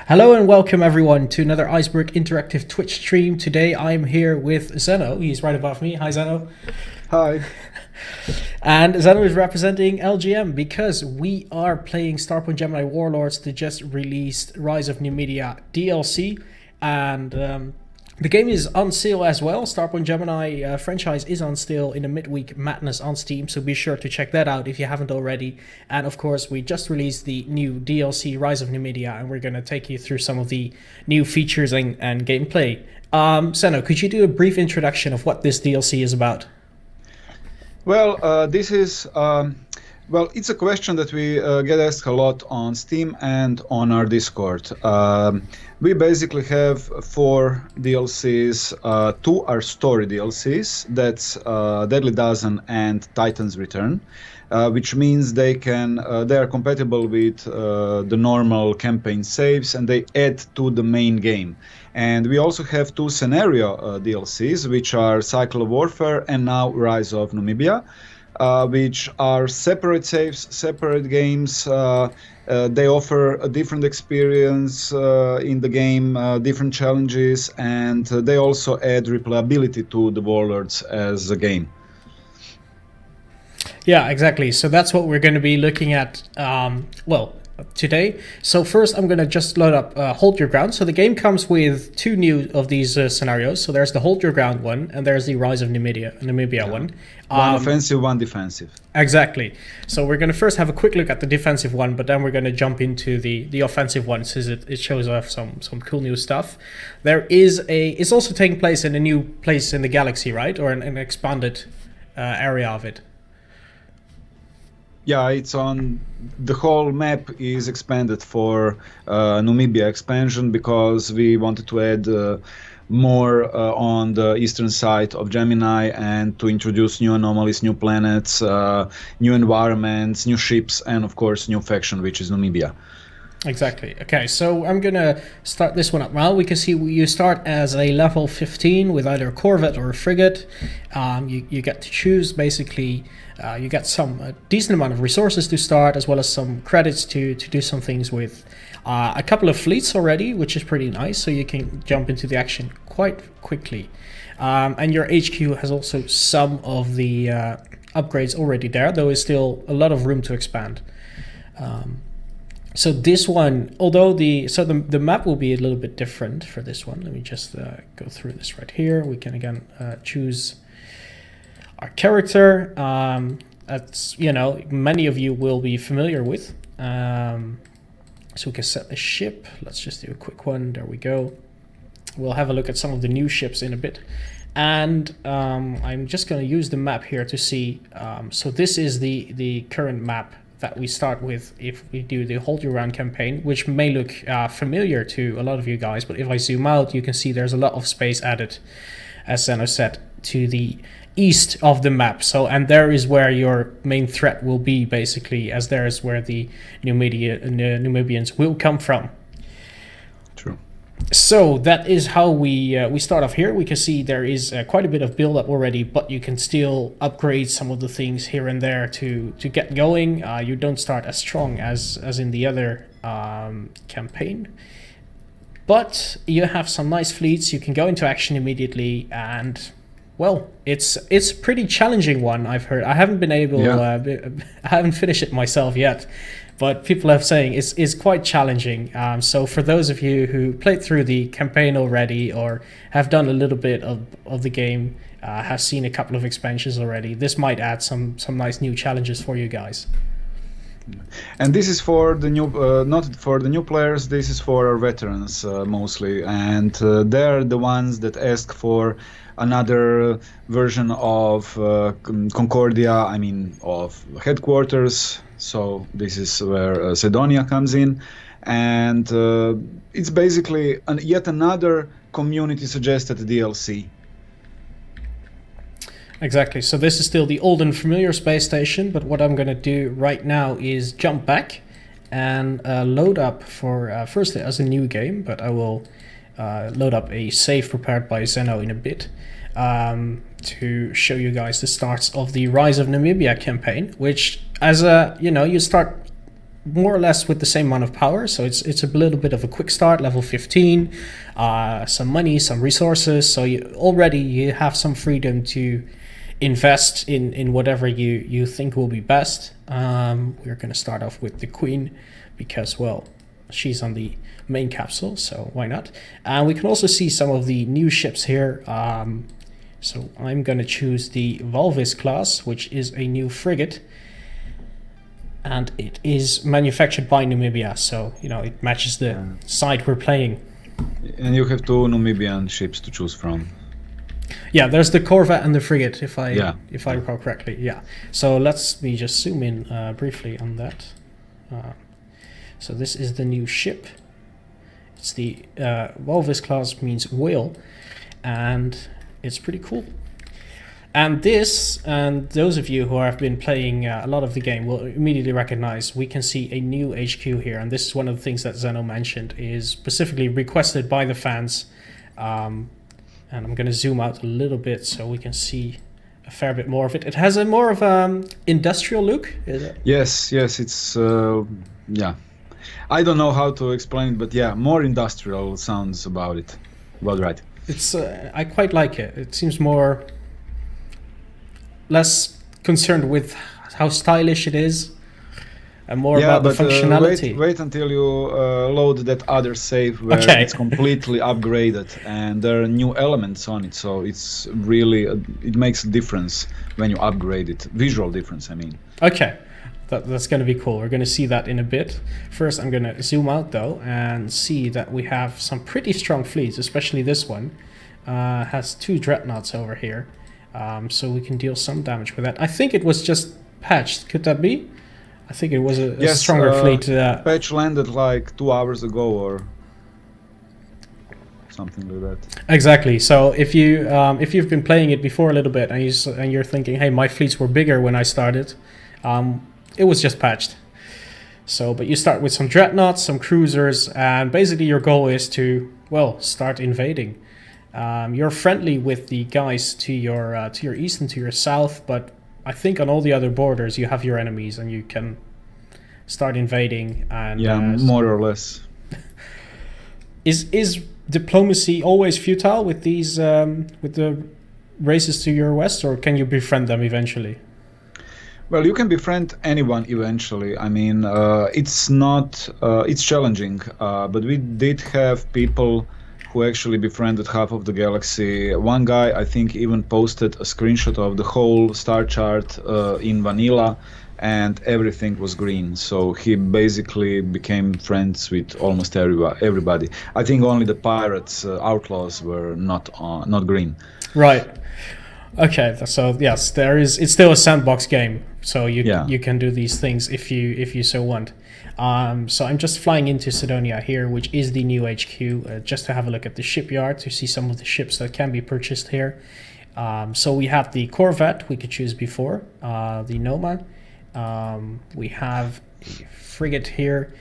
Hello and welcome everyone to another Iceberg interactive Twitch stream. Today I'm here with Zeno. He's right above me. Hi Zeno. Hi. And Zeno is representing LGM because we are playing Starpoint Gemini Warlords, the just released Rise of Numibia DLC. And the game is on sale as well. Starpoint Gemini franchise is on sale in the midweek madness on Steam, so be sure to check that out if you haven't already. And of course, we just released the new DLC Rise of Numibia, and we're going to take you through some of the new features and gameplay. Zeno, could you do a brief introduction of what this DLC is about? Well, this is it's a question that we get asked a lot on Steam and on our Discord. We basically have 4 DLCs. 2 are story DLCs. That's Deadly Dozen and Titan's Return, which means they are compatible with the normal campaign saves, and they add to the main game. And we also have 2 scenario DLCs, which are Cycle of Warfare and now Rise of Numibia, which are separate saves, separate games. They offer a different experience in the game, different challenges, and they also add replayability to the Warlords as a game. Yeah, exactly. So that's what we're going to be looking at, today. So first I'm going to just load up Hold Your Ground. So the game comes with 2 new of these scenarios. So there's the Hold Your Ground one, and there's the Rise of Numibia one. One offensive, one defensive. Exactly. So we're going to first have a quick look at the defensive one, but then we're going to jump into the offensive one, since it shows off some cool new stuff. It's also taking place in a new place in the galaxy, right? Or an expanded area of it. Yeah, it's on the whole map is expanded for Numibia expansion, because we wanted to add more on the eastern side of Gemini and to introduce new anomalies, new planets, new environments, new ships, and of course new faction, which is Numibia. Exactly. Okay, so I'm gonna start this one up. Well, we can see you start as a level 15 with either a corvette or a frigate. You get to choose basically. You get a decent amount of resources to start, as well as some credits to do some things with. A couple of fleets already, which is pretty nice, so you can jump into the action quite quickly. And your HQ has also some of the upgrades already there, though is still a lot of room to expand. So this one, although the map will be a little bit different for this one. Let me just go through this right here. We can again choose our character. That's, many of you will be familiar with. So we can set the ship. Let's just do a quick one. There we go. We'll have a look at some of the new ships in a bit. And I'm just going to use the map here to see. So this is the current map that we start with if we do the Hold Your Ground campaign, which may look familiar to a lot of you guys, but if I zoom out, you can see there's a lot of space added, as Zeno said, to the east of the map. So, and there is where your main threat will be, basically, as there is where the Numibians will come from. True. So that is how we start off here. We can see there is quite a bit of build up already, but you can still upgrade some of the things here and there to get going. You don't start as strong as in the other campaign, but you have some nice fleets. You can go into action immediately, and well, it's a pretty challenging one, I've heard. I haven't been able, I haven't finished it myself yet, but people are saying it's quite challenging. So for those of you who played through the campaign already, or have done a little bit of the game, have seen a couple of expansions already, this might add some nice new challenges for you guys. And this is for the new, not for the new players. This is for our veterans mostly, and they're the ones that ask for another version of Concordia. I mean, of headquarters. So this is where Sidonia comes in, and it's basically yet another community suggested DLC. Exactly. So this is still the old and familiar space station, but what I'm going to do right now is jump back and load up for, firstly as a new game, but I will load up a save prepared by Zeno in a bit to show you guys the starts of the Rise of Numibia campaign, which as a, you start more or less with the same amount of power. So it's a little bit of a quick start, level 15, some money, some resources. So you have some freedom to invest in whatever you think will be best. We're going to start off with the Queen because, well, she's on the main capsule, so why not? And we can also see some of the new ships here. So I'm going to choose the Walvis class, which is a new frigate. And it is manufactured by Numibia, so it matches the side we're playing. And you have 2 Numibian ships to choose from. Yeah, there's the corvette and the frigate, if I recall correctly. Yeah. So let me just zoom in briefly on that. So this is the new ship. It's the Walvis class, means whale, and it's pretty cool. And those of you who have been playing a lot of the game will immediately recognize we can see a new HQ here. And this is one of the things that Zeno mentioned, is specifically requested by the fans. And I'm going to zoom out a little bit so we can see a fair bit more of it. It has a more of industrial look, is it? Yes, it's, yeah. I don't know how to explain it, but yeah, more industrial sounds about it. About right. It's I quite like it. It seems less concerned with how stylish it is and more about the functionality. Wait until you load that other save where it's completely upgraded and there are new elements on it, so it's really it makes a difference when you upgrade it. Visual difference, I mean. Okay, that's going to be cool. We're going to see that in a bit. First, I'm going to zoom out though and see that we have some pretty strong fleets, especially this one. Has 2 dreadnoughts over here. So we can deal some damage with that. I think it was just patched. Could that be? I think it was a stronger fleet. Patch landed like 2 hours ago or something like that. Exactly. So if you've been playing it before a little bit and you're thinking, hey, my fleets were bigger when I started, it was just patched. So, but you start with some dreadnoughts, some cruisers, and basically your goal is to, well, start invading. You're friendly with the guys to your east and to your south, but I think on all the other borders you have your enemies and you can start invading. And more or less. Is diplomacy always futile with these with the races to your west, or can you befriend them eventually? Well, you can befriend anyone eventually. I mean, it's not it's challenging, but we did have people who actually befriended half of the galaxy. One guy, I think, even posted a screenshot of the whole star chart in vanilla, and everything was green. So he basically became friends with almost everybody. I think only the pirates, outlaws, were not green. Right. Okay. So yes, it's still a sandbox game. So you can do these things if you so want. So I'm just flying into Sidonia here, which is the new HQ, just to have a look at the shipyard to see some of the ships that can be purchased here. So we have the Corvette we could choose before, the Noma. We have a frigate here,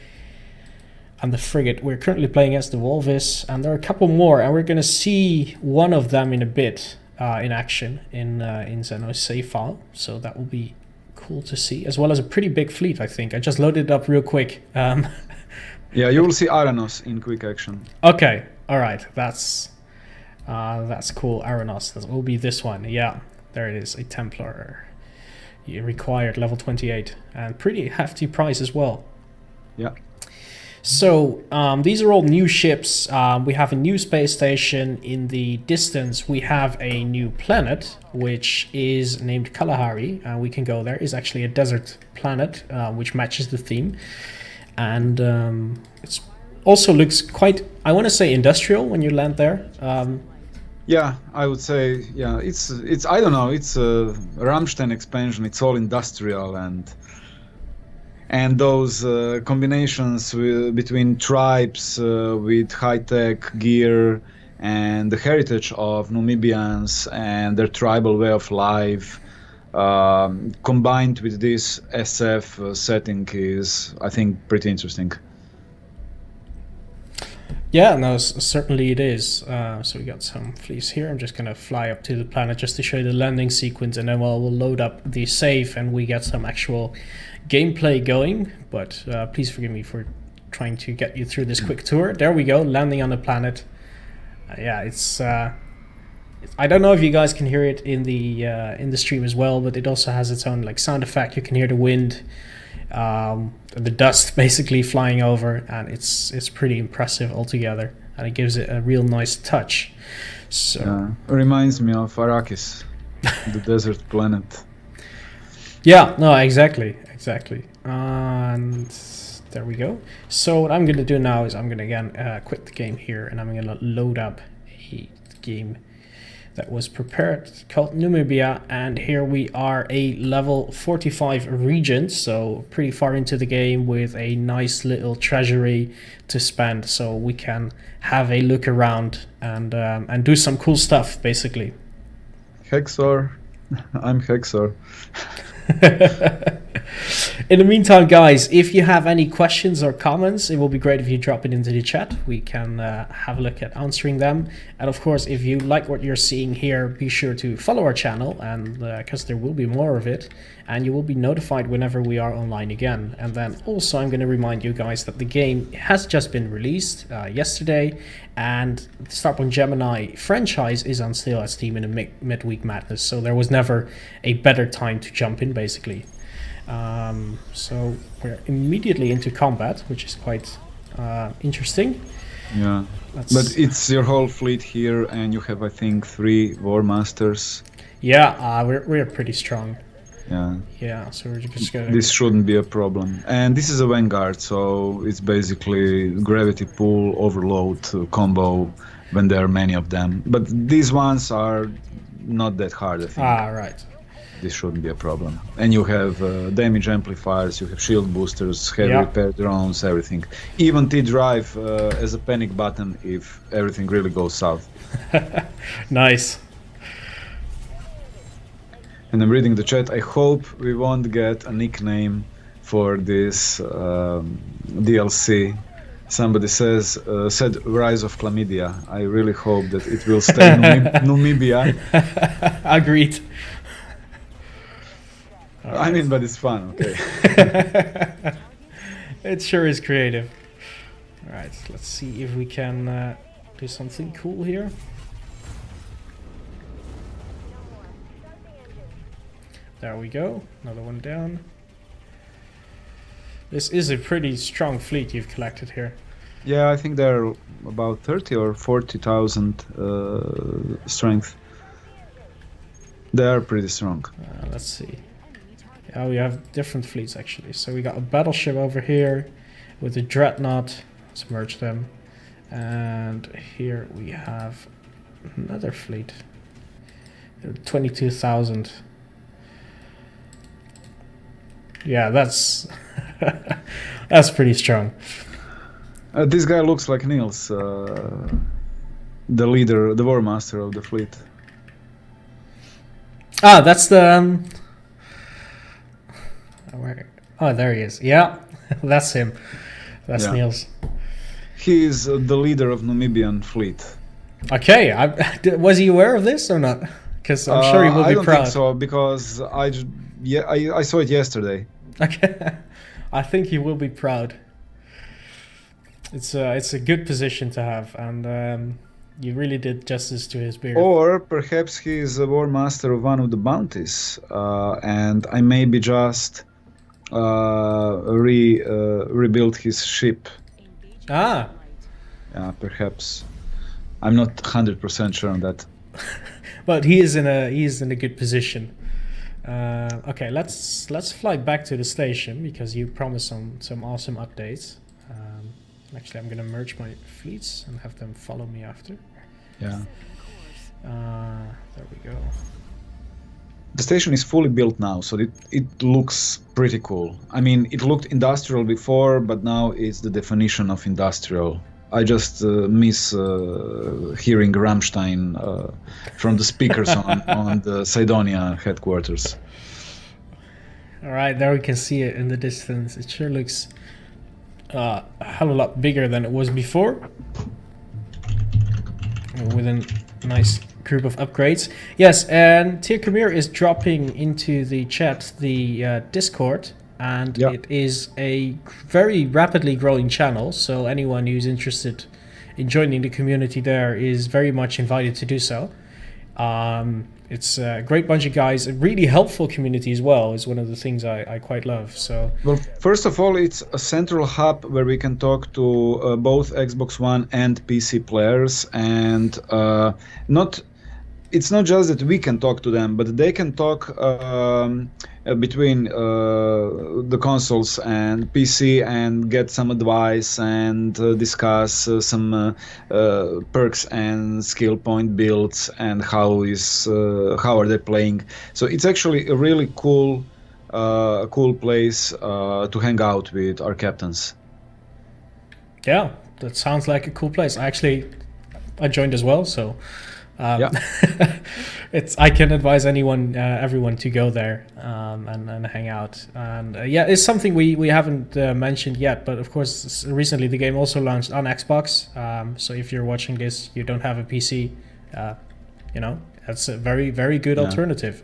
and the frigate we're currently playing as the Walvis, and there are a couple more, and we're going to see one of them in a bit in action in Zeno's save file. So that will be cool to see, as well as a pretty big fleet. I think I just loaded it up real quick. Yeah, you will see Aranos in quick action. Okay, all right, that's cool. Aranos, that will be this one. Yeah, there it is, a Templar. You required level 28 and pretty hefty price as well. Yeah. So these are all new ships. We have a new space station. In the distance, we have a new planet, which is named Kalahari, and we can go there. It's actually a desert planet, which matches the theme. And it also looks quite, I want to say, industrial when you land there. Yeah, I would say, yeah, it's I don't know, it's a Rammstein expansion. It's all industrial, and those combinations between tribes with high-tech gear and the heritage of Numibians and their tribal way of life, combined with this SF setting is, I think, pretty interesting. Yeah, no, certainly it is. So we got some fleas here. I'm just gonna fly up to the planet just to show you the landing sequence, and then we'll load up the save and we get some actual gameplay going. But please forgive me for trying to get you through this quick tour. There we go, landing on the planet. Yeah, it's. I don't know if you guys can hear it in the stream as well, but it also has its own like sound effect. You can hear the wind. The dust basically flying over, and it's pretty impressive altogether, and it gives it a real nice touch. So reminds me of Arrakis, the desert planet. Yeah, no, exactly, and there we go. So what I'm gonna do now is I'm gonna again quit the game here, and I'm gonna load up a game that was prepared called Numibia, and here we are, a level 45 regent, so pretty far into the game with a nice little treasury to spend, so we can have a look around and do some cool stuff basically. Hexor, I'm Hexor. In the meantime, guys, if you have any questions or comments, it will be great if you drop it into the chat. We can have a look at answering them. And of course, if you like what you're seeing here, be sure to follow our channel, and because there will be more of it, and you will be notified whenever we are online again. And then also, I'm going to remind you guys that the game has just been released yesterday, and the Starpoint Gemini franchise is on sale at Steam in a midweek madness. So there was never a better time to jump in, basically. So we're immediately into combat, which is quite interesting. Yeah, but it's your whole fleet here, and you have, I think, 3 War Masters. Yeah, we're pretty strong. Yeah, so we're just gonna... This shouldn't be a problem. And this is a Vanguard, so it's basically gravity pull overload combo when there are many of them. But these ones are not that hard, I think. Right. This shouldn't be a problem. And you have damage amplifiers, you have shield boosters, heavy repair drones, everything. Even T-Drive as a panic button if everything really goes south. Nice. And I'm reading the chat. I hope we won't get a nickname for this DLC. Somebody said Rise of Chlamydia. I really hope that it will stay Numibia. Agreed. I mean, but it's fun, okay. It sure is creative. All right, let's see if we can do something cool here. There we go, another one down. This is a pretty strong fleet you've collected here. Yeah, I think they're about 30 or 40,000 strength. They are pretty strong. Let's see. Yeah, we have different fleets actually. So we got a battleship over here with a dreadnought. Let's merge them. And here we have another fleet. 22,000. Yeah, that's that's pretty strong. This guy looks like Niels, the leader, the war master of the fleet. Ah, that's the oh, there he is. Yeah, that's him. That's Niels. He is the leader of Namibian fleet. Okay, was he aware of this or not? Because I'm sure he will be proud. I don't think so, because I saw it yesterday. Okay, I think he will be proud. It's a good position to have, and you really did justice to his beard. Or perhaps he is a war master of one of the bounties, and I maybe just rebuilt his ship. Ah. Yeah, perhaps. I'm not 100% sure on that. But he is in a good position. Okay, let's fly back to the station because you promised some awesome updates. Actually, I'm gonna merge my fleets and have them follow me after. Yeah. There we go. The station is fully built now, so it looks pretty cool. I mean, it looked industrial before, but now it's the definition of industrial. I just miss hearing Rammstein from the speakers on the Cydonia headquarters. All right, there we can see it in the distance. It sure looks a hell of a lot bigger than it was before. with a nice group of upgrades. Yes, and Tir Kamir is dropping into the chat the Discord, and it is a very rapidly growing channel, so anyone who's interested in joining the community there is very much invited to do so. It's a great bunch of guys, a really helpful community as well is one of the things I quite love. So, well, first of all, it's a central hub where we can talk to both Xbox One and PC players, and it's not just that we can talk to them, but they can talk between the consoles and PC and get some advice and discuss some perks and skill point builds and how are they playing. So it's actually a really cool place to hang out with our captains. Yeah, that sounds like a cool place. I joined as well, so. I can advise everyone to go there and hang out. And it's something we haven't mentioned yet, but of course recently the game also launched on Xbox. So if you're watching this, you don't have a PC, that's a very, very good alternative.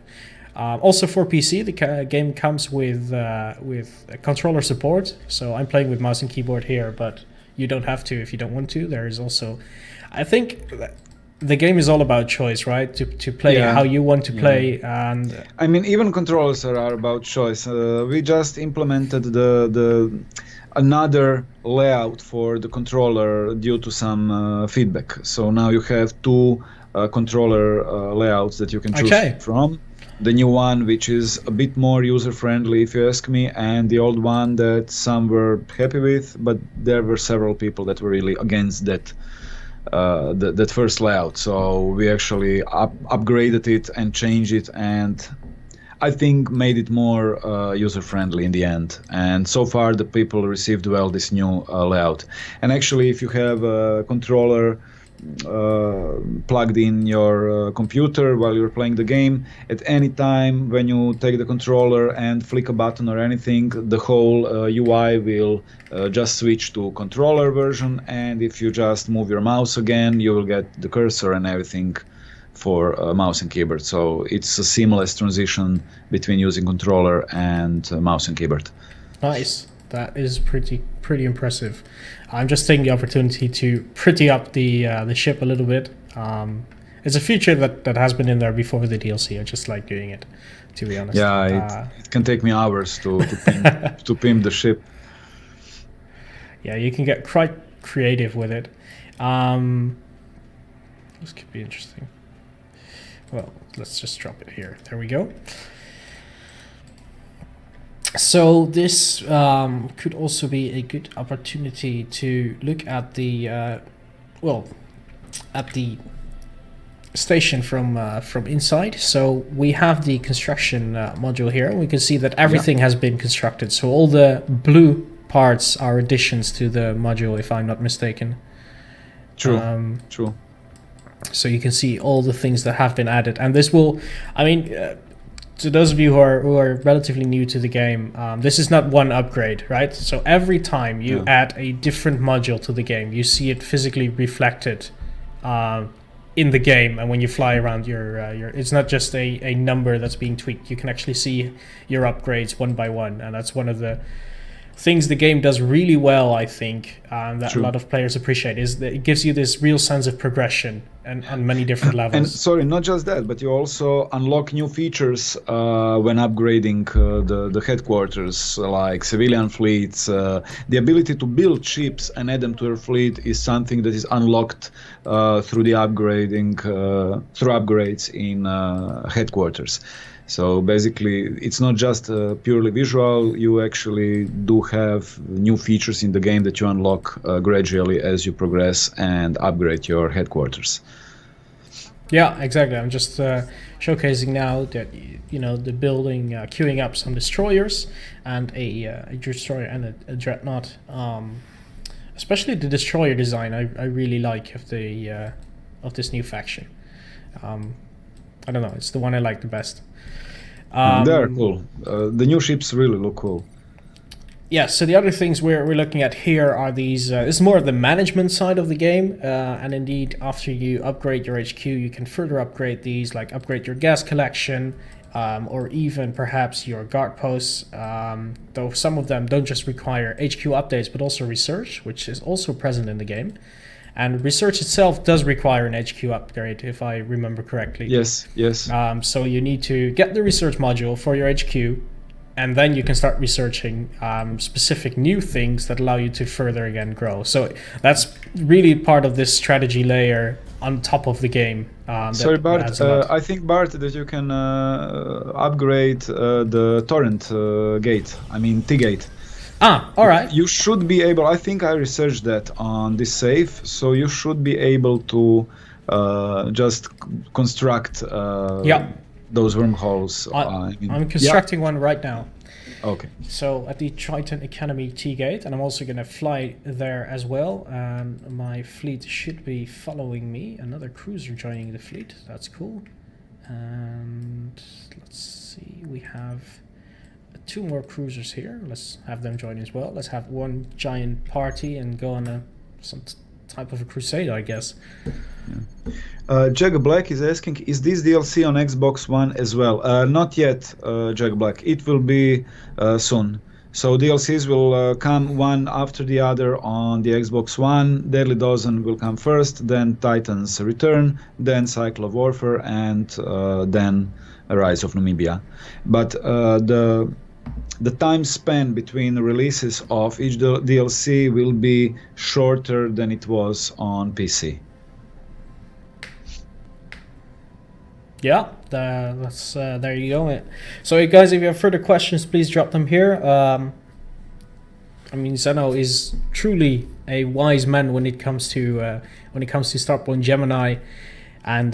Also for PC, the game comes with controller support. So I'm playing with mouse and keyboard here, but you don't have to if you don't want to. There is also, I think. The game is all about choice, right? To play how you want to play, and I mean, even controllers are about choice. We just implemented another layout for the controller due to some feedback. So now you have two controller layouts that you can choose from. The new one, which is a bit more user-friendly, if you ask me, and the old one that some were happy with, but there were several people that were really against that. That first layout, so we actually upgraded it and changed it, and I think made it more user-friendly in the end. And so far the people received well this new layout. And actually, if you have a controller plugged in your computer while you're playing the game, at any time when you take the controller and flick a button or anything, the whole UI will just switch to controller version, and if you just move your mouse again, you will get the cursor and everything for mouse and keyboard. So it's a seamless transition between using controller and mouse and keyboard. Nice. That is pretty impressive. I'm just taking the opportunity to pretty up the ship a little bit. It's a feature that has been in there before the DLC. I just like doing it, to be honest. Yeah, it can take me hours to pimp the ship. Yeah, you can get quite creative with it. This could be interesting. Well, let's just drop it here. There we go. So this could also be a good opportunity to look at the station from inside. So we have the construction module here. We can see that everything has been constructed. So all the blue parts are additions to the module, if I'm not mistaken. True. So you can see all the things that have been added, and this will, to those of you who are relatively new to the game, this is not one upgrade, right? So every time you add a different module to the game, you see it physically reflected in the game, and when you fly around your it's not just a number that's being tweaked. You can actually see your upgrades one by one, and that's one of the things the game does really well, I think, that a lot of players appreciate, is that it gives you this real sense of progression and on many different levels. And sorry, not just that, but you also unlock new features when upgrading the headquarters, like civilian fleets. The ability to build ships and add them to your fleet is something that is unlocked through the upgrading, through upgrades in headquarters. So basically, it's not just purely visual. You actually do have new features in the game that you unlock gradually as you progress and upgrade your headquarters. Yeah, exactly. I'm just showcasing now that, the building, queuing up some destroyers and a destroyer and a dreadnought. Especially the destroyer design, I really like of this new faction. I don't know, it's the one I like the best. They're cool. The new ships really look cool. Yeah, so the other things we're looking at here are these. This is more of the management side of the game, and indeed, after you upgrade your HQ, you can further upgrade these, like upgrade your gas collection, or even perhaps your guard posts. Though some of them don't just require HQ updates, but also research, which is also present in the game. And research itself does require an HQ upgrade, if I remember correctly. Yes, yes. So you need to get the research module for your HQ, and then you can start researching specific new things that allow you to further again grow. So that's really part of this strategy layer on top of the game. Sorry, Bart. I think, Bart, that you can upgrade the torrent gate. I mean, T-gate. Ah, all right. You should be able. I think I researched that on this safe, so you should be able to just construct. Those wormholes. I'm constructing one right now. Okay. So at the Triton Academy T-gate, and I'm also going to fly there as well. And my fleet should be following me. Another cruiser joining the fleet. That's cool. And let's see, we have 2 more cruisers here. Let's have them join as well. Let's have one giant party and go on some type of a crusade, I guess. Jack Black is asking, is this DLC on Xbox One as well? Not yet, Jack Black. It will be soon. So DLCs will come one after the other on the Xbox One. Deadly Dozen will come first, then Titan's Return, then Cycle of Warfare, and then Rise of Numibia. But the time span between the releases of each DLC will be shorter than it was on PC. Yeah, that's there you go. So guys, if you have further questions, please drop them here. I mean, Zeno is truly a wise man when it comes to Starpoint Gemini, and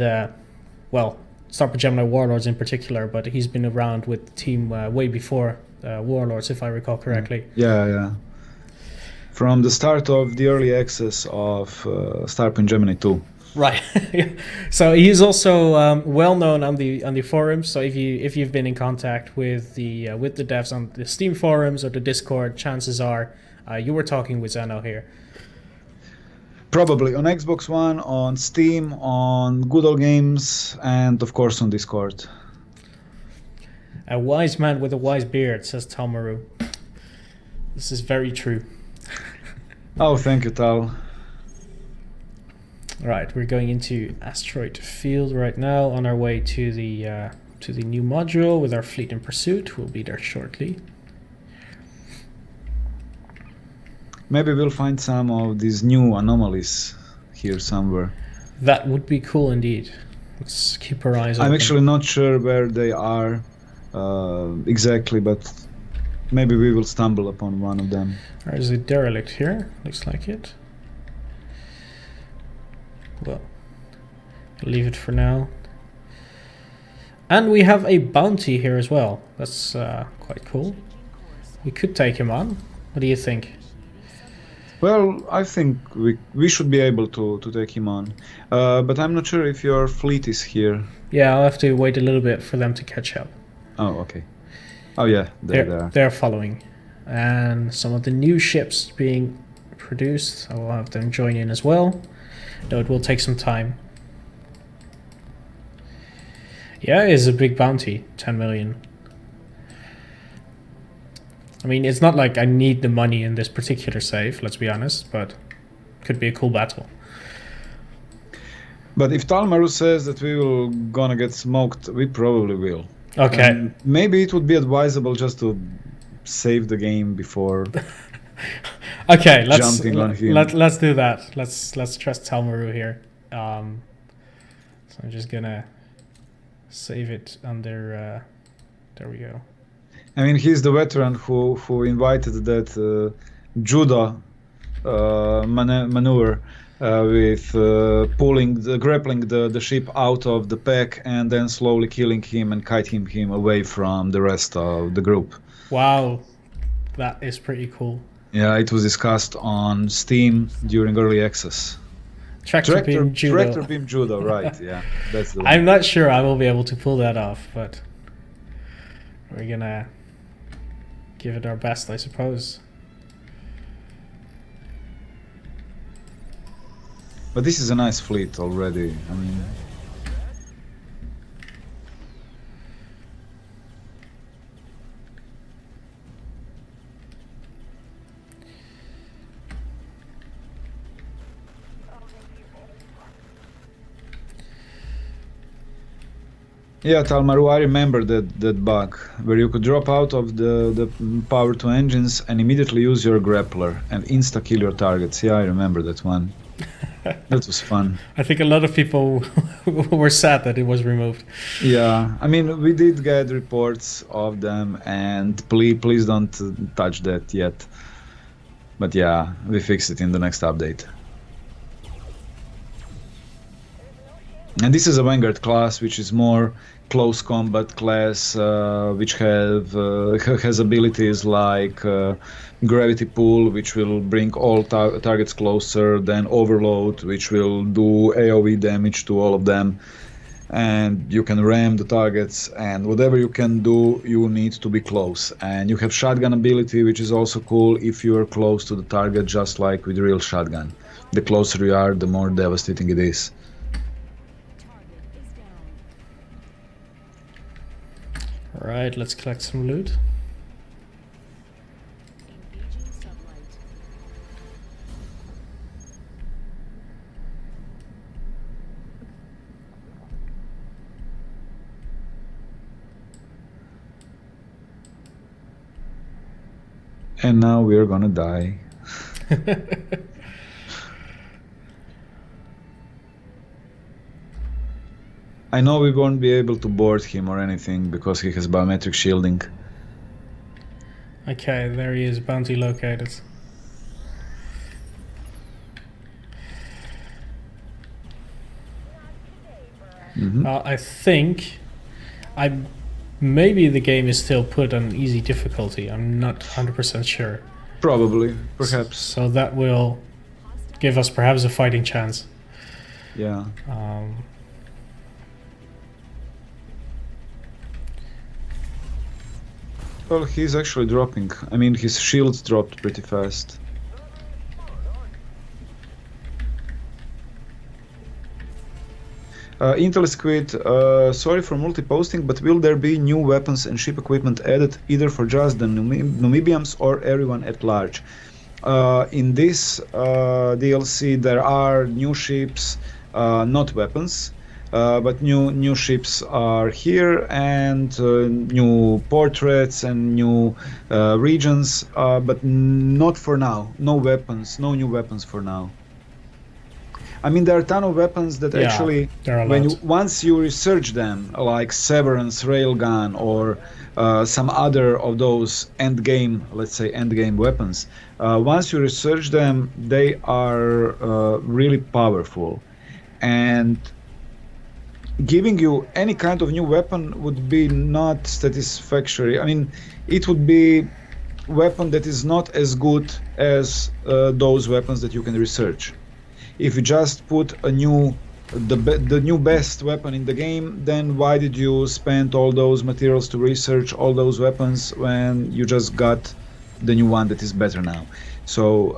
Starpoint Gemini Warlords in particular. But he's been around with the team way before Warlords, if I recall correctly. Yeah. From the start of the early access of Starpoint Gemini 2. Right. So he's also well known on the forums. So if you've been in contact with the devs on the Steam forums or the Discord, chances are you were talking with Zeno here. Probably on Xbox One, on Steam, on Good Old Games, and of course on Discord. A wise man with a wise beard, says Talmaru. This is very true. Oh, thank you, Tal. Right, we're going into Asteroid Field right now, on our way to the new module with our fleet in pursuit. We'll be there shortly. Maybe we'll find some of these new anomalies here somewhere. That would be cool indeed. Let's keep our eyes open. I'm actually not sure where they are exactly, but maybe we will stumble upon one of them. There's a derelict here, looks like it. Well, leave it for now. And we have a bounty here as well. That's quite cool. We could take him on. What do you think? Well, I think we should be able to take him on. But I'm not sure if your fleet is here. Yeah, I'll have to wait a little bit for them to catch up. Oh, okay. Oh, yeah, they're following. And some of the new ships being produced, I will have them join in as well. Though it will take some time. Yeah, it is a big bounty, 10 million. I mean, it's not like I need the money in this particular save, let's be honest, but could be a cool battle. But if Talmaru says that we will gonna get smoked, we probably will. Okay. Maybe it would be advisable just to save the game before okay, jumping on him. Let's do that. Let's trust Talmaru here. So I'm just gonna save it under. There we go. I mean, he's the veteran who invited that judo maneuver with grappling the ship out of the pack and then slowly killing him and kiting him away from the rest of the group. Wow, that is pretty cool. Yeah, it was discussed on Steam during early access. Tractor beam judo, right? Yeah, that's the one. I'm not sure I will be able to pull that off, but we're gonna give it our best, I suppose. But this is a nice fleet already. I mean, yeah, Talmaru, I remember that bug where you could drop out of the power to engines and immediately use your grappler and insta-kill your targets. Yeah, I remember that one. That was fun. I think a lot of people were sad that it was removed. Yeah, I mean, we did get reports of them, and please don't touch that yet. But yeah, we fixed it in the next update. And this is a Vanguard class, which is more close combat class, which has abilities like gravity pull, which will bring all targets closer, then overload, which will do AoE damage to all of them, and you can ram the targets, and whatever you can do, you need to be close. And you have shotgun ability, which is also cool if you are close to the target, just like with real shotgun. The closer you are, the more devastating it is. Alright, let's collect some loot. And now we're gonna die. I know we won't be able to board him or anything because he has biometric shielding. Okay, there he is, bounty located. I think maybe the game is still put on easy difficulty. I'm not 100% sure. Probably, perhaps. So that will give us perhaps a fighting chance. Yeah. Well, he's actually dropping. I mean, his shields dropped pretty fast. Intel Squid, sorry for multi-posting, but will there be new weapons and ship equipment added either for just the Numibians or everyone at large? In this DLC there are new ships, not weapons, but new ships are here, and new portraits and new regions, but not for now. No weapons, no new weapons for now. I mean, there are a ton of weapons that actually, once you research them, like Severance, Railgun, or some other of those let's say endgame weapons, once you research them, they are really powerful. And giving you any kind of new weapon would be not satisfactory. I mean, it would be weapon that is not as good as those weapons that you can research. If you just put the new best weapon in the game, then why did you spend all those materials to research all those weapons when you just got the new one that is better now? So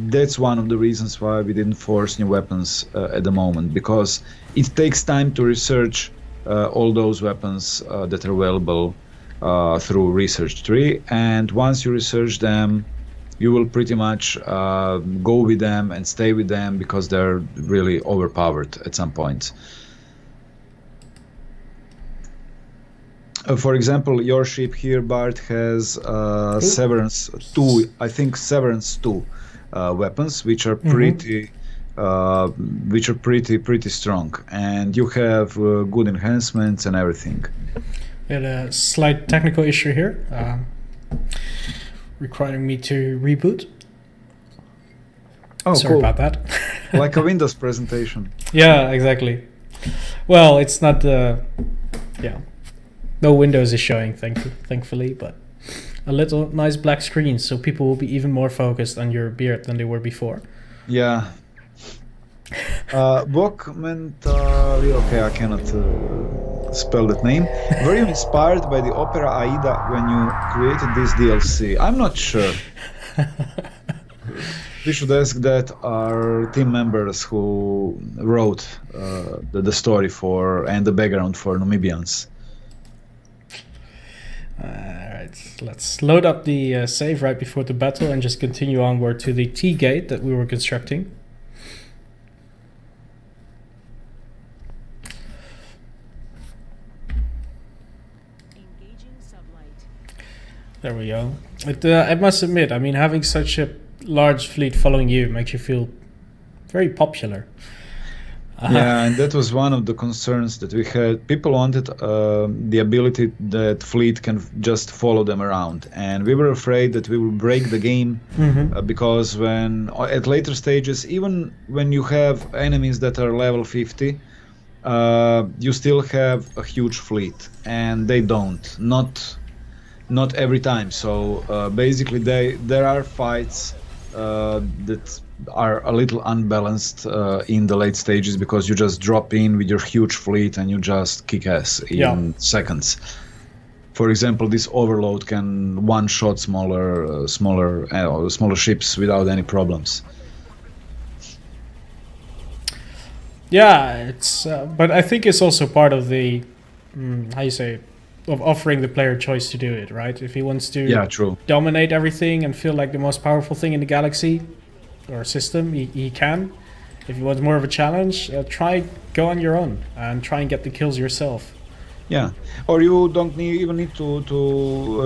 that's one of the reasons why we didn't force new weapons at the moment, because it takes time to research all those weapons that are available through Research Tree, and once you research them, you will pretty much go with them and stay with them because they're really overpowered at some point. For example, your ship here, Bart, has Severance 2, I think Severance 2 weapons, which are pretty pretty strong, and you have good enhancements and everything. We had a slight technical issue here. Requiring me to reboot. Oh, sorry cool. about that. Like a Windows presentation. Yeah, exactly. Well, it's not no Windows is showing, thankfully, but a little nice black screen, so people will be even more focused on your beard than they were before. Yeah. Documentary. Okay, I cannot spell that name. Were you inspired by the opera Aida when you created this DLC? I'm not sure. We should ask that our team members who wrote the story for and the background for Numibians. Alright, let's load up the save right before the battle and just continue onward to the T-gate that we were constructing. There we go. I must admit, I mean, having such a large fleet following you makes you feel very popular. Yeah, and that was one of the concerns that we had. People wanted the ability that fleet can just follow them around, and we were afraid that we will break the game because when at later stages, even when you have enemies that are level 50, you still have a huge fleet, and they don't. Not every time. So basically, there are fights that are a little unbalanced in the late stages because you just drop in with your huge fleet and you just kick ass in seconds. For example, this overload can one-shot smaller ships without any problems. Yeah, it's but I think it's also part of the how you say, of offering the player choice to do it, right? If he wants to dominate everything and feel like the most powerful thing in the galaxy or system, he can. If he wants more of a challenge, go on your own and try and get the kills yourself. Yeah, or you don't even need to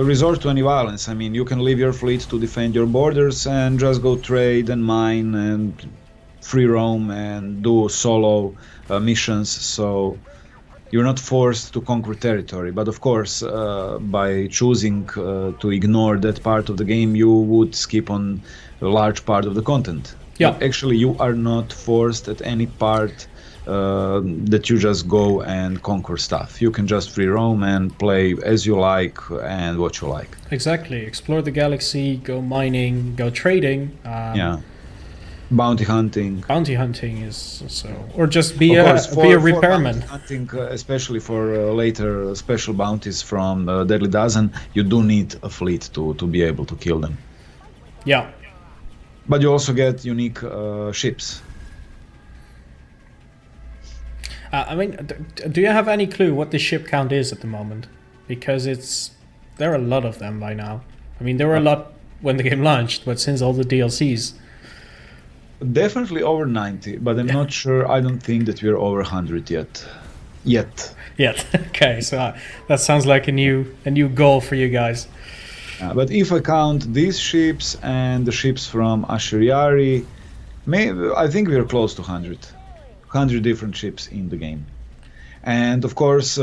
resort to any violence. I mean, you can leave your fleet to defend your borders and just go trade and mine and free roam and do solo missions. So you're not forced to conquer territory. But of course, by choosing to ignore that part of the game, you would skip on a large part of the content. Yeah. But actually, you are not forced at any part that you just go and conquer stuff. You can just free roam and play as you like and what you like. Exactly. Explore the galaxy, go mining, go trading. Yeah. Bounty hunting. Bounty hunting is so, or just be a repairman. For bounty hunting, especially for later special bounties from Deadly Dozen, you do need a fleet to be able to kill them. Yeah. But you also get unique ships. I mean, do you have any clue what the ship count is at the moment? Because there are a lot of them by now. I mean, there were a lot when the game launched, but since all the DLCs. Definitely over 90, but I'm not sure. I don't think that we're over 100 yet. Yet. Okay, so that sounds like a new goal for you guys. But if I count these ships and the ships from Asheriari, I think we're close to 100 different ships in the game. And of course,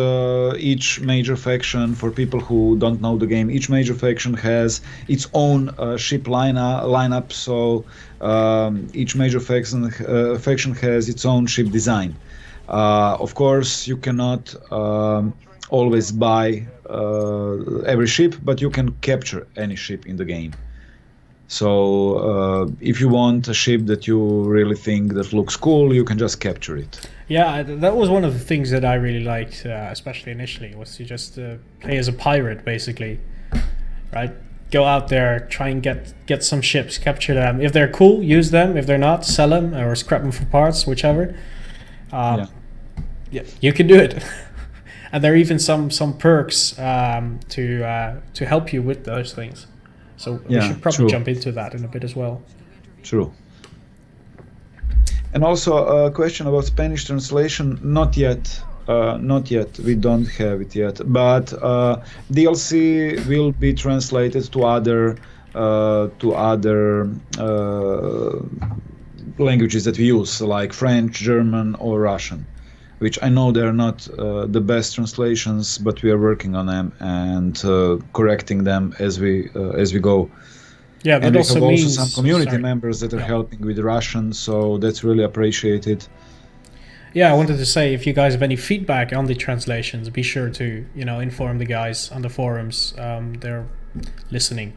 each major faction, for people who don't know the game, each major faction has its own ship lineup. So each major faction has its own ship design. Of course, you cannot always buy every ship, but you can capture any ship in the game. So if you want a ship that you really think that looks cool, you can just capture it. Yeah, that was one of the things that I really liked, especially initially, was to just play as a pirate, basically, right? Go out there, try and get some ships, capture them. If they're cool, use them. If they're not, sell them or scrap them for parts, whichever. Yeah, you can do it. And there are even some perks to help you with those things. So we should probably jump into that in a bit as well. True. And also a question about Spanish translation. Not yet. We don't have it yet. But DLC will be translated to other languages that we use, like French, German, or Russian. Which I know they're not the best translations, but we are working on them and correcting them as we go. Yeah, that and also we have means also some community members that are helping with Russian, so that's really appreciated. Yeah, I wanted to say, if you guys have any feedback on the translations, be sure to inform the guys on the forums. They're listening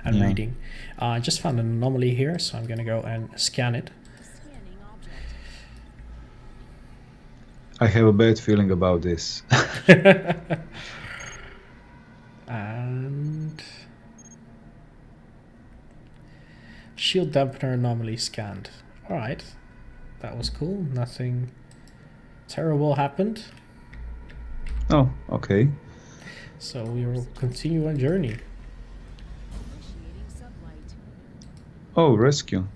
and reading. I just found an anomaly here, so I'm going to go and scan it. I have a bad feeling about this. And shield dampener anomaly scanned. All right, that was cool. Nothing terrible happened. Oh, okay. So we will continue our journey. Oh, rescue.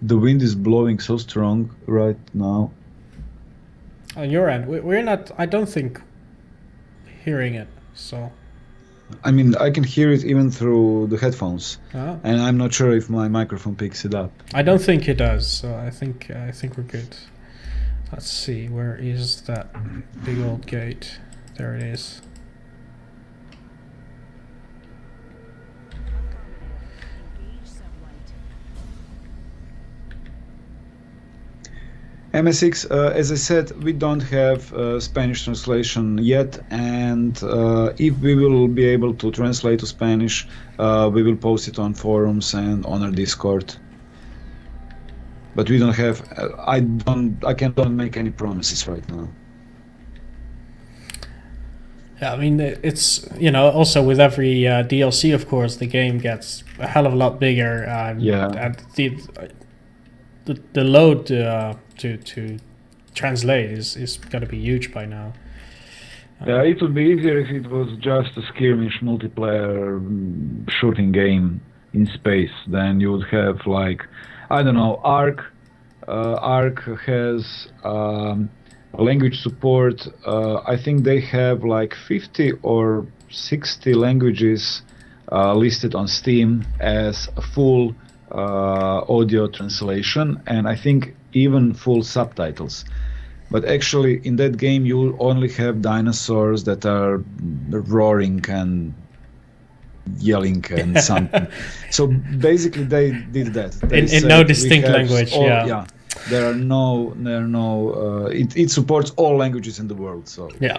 The wind is blowing so strong right now. On your end, we're not. I don't think hearing it. So. I mean, I can hear it even through the headphones, Oh. and I'm not sure if my microphone picks it up. I don't think it does. So I think we're good. Let's see. Where is that big old gate? There it is. MSX, as I said, we don't have Spanish translation yet, and if we will be able to translate to Spanish, we will post it on forums and on our Discord. But we don't have. I can't make any promises right now. Yeah, I mean, it's, you know, also with every DLC, of course, the game gets a hell of a lot bigger. And the load to translate is going to be huge by now. Yeah, it would be easier if it was just a skirmish multiplayer shooting game in space. Then you would have, like, I don't know, Ark. Ark has language support. I think they have like 50 or 60 languages listed on Steam as a full audio translation, and I think even full subtitles. But actually, in that game, you only have dinosaurs that are roaring and yelling and something. So basically, they did that. They in no distinct language. Yeah. There are no. It supports all languages in the world. So yeah,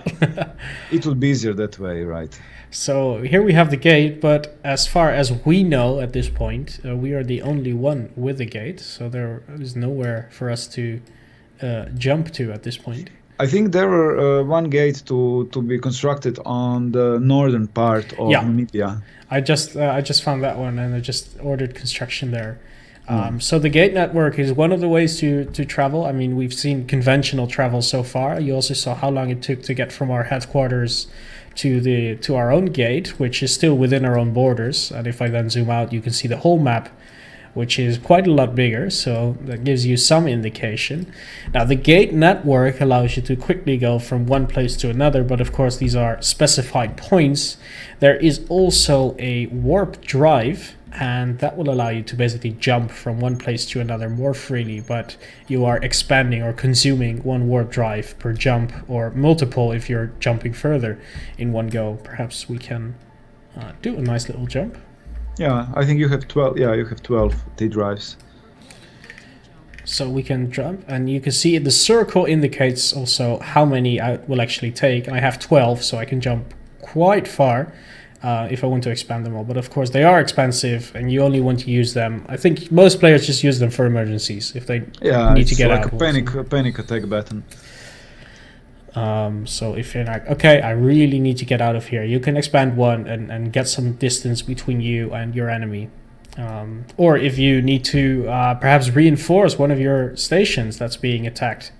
it would be easier that way, right? So here we have the gate, but as far as we know at this point, we are the only one with a gate. So there is nowhere for us to jump to at this point. I think there were one gate to be constructed on the northern part of Numibia. I just found that one, and I just ordered construction there. So the gate network is one of the ways to travel. I mean, we've seen conventional travel so far. You also saw how long it took to get from our headquarters to our own gate, which is still within our own borders. And if I then zoom out, you can see the whole map, which is quite a lot bigger. So that gives you some indication. Now, the gate network allows you to quickly go from one place to another, but of course, these are specified points. There is also a warp drive, and that will allow you to basically jump from one place to another more freely, but you are expanding or consuming one warp drive per jump, or multiple if you're jumping further in one go. Perhaps we can do a nice little jump. Yeah, I think you have 12. Yeah, you have 12 T drives. So we can jump, and you can see the circle indicates also how many I will actually take. I have 12, so I can jump quite far. If I want to expand them all. But of course, they are expensive, and you only want to use them. I think most players just use them for emergencies if they need to get like out. A panic attack button. So if you're like, okay, I really need to get out of here, you can expand one and get some distance between you and your enemy. Or if you need to perhaps reinforce one of your stations that's being attacked,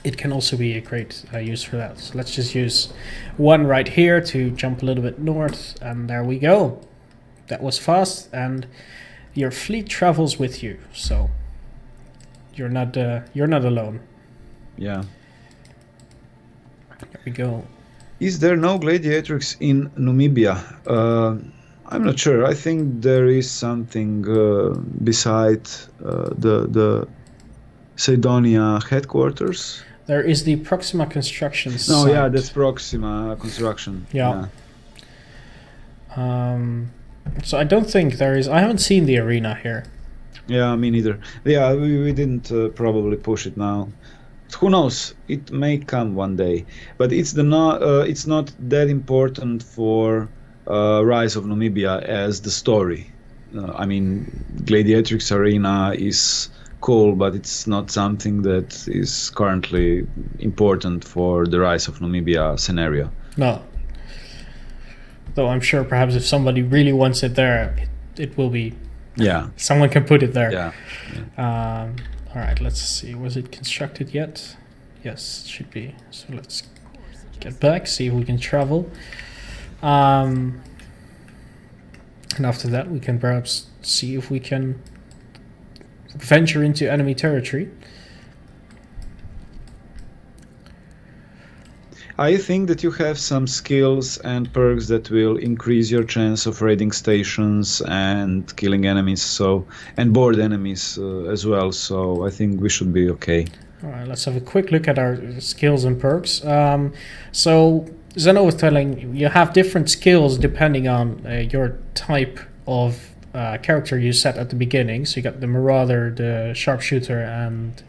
it can also be a great use for that. So let's just use one right here to jump a little bit north, and there we go. That was fast, and your fleet travels with you, so you're not alone. Yeah. There we go. Is there no gladiatrix in Numibia? I'm not sure. I think there is something beside the Cydonia headquarters. There is the Proxima construction No, site. yeah, that's Proxima construction. Yeah. So I don't think there is. I haven't seen the arena here. Yeah, me neither. Yeah, we didn't probably push it now. Who knows? It may come one day, but it's not that important for Rise of Numibia as the story. I mean, Gladiatrix Arena is cool, but it's not something that is currently important for the Rise of Numibia scenario. No. Though I'm sure perhaps if somebody really wants it there, it will be. Yeah. Someone can put it there. Yeah. All right, let's see. Was it constructed yet? Yes, it should be. So let's get back, see if we can travel. And after that, we can perhaps see if we can venture into enemy territory. I think that you have some skills and perks that will increase your chance of raiding stations and killing enemies, and board enemies as well. So I think we should be okay. All right, let's have a quick look at our skills and perks. So Zeno was telling you have different skills depending on your type of character you set at the beginning. So you got the Marauder, the Sharpshooter, and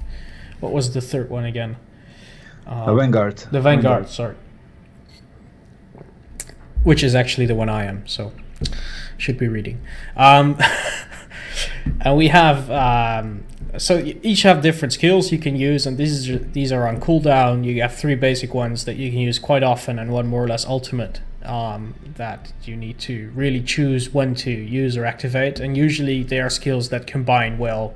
what was the third one again? Vanguard. The Vanguard, sorry. Which is actually the one I am, so should be reading. And we have, so each have different skills you can use, and these are on cooldown. You have 3 basic ones that you can use quite often, and one more or less ultimate that you need to really choose when to use or activate. And usually they are skills that combine well.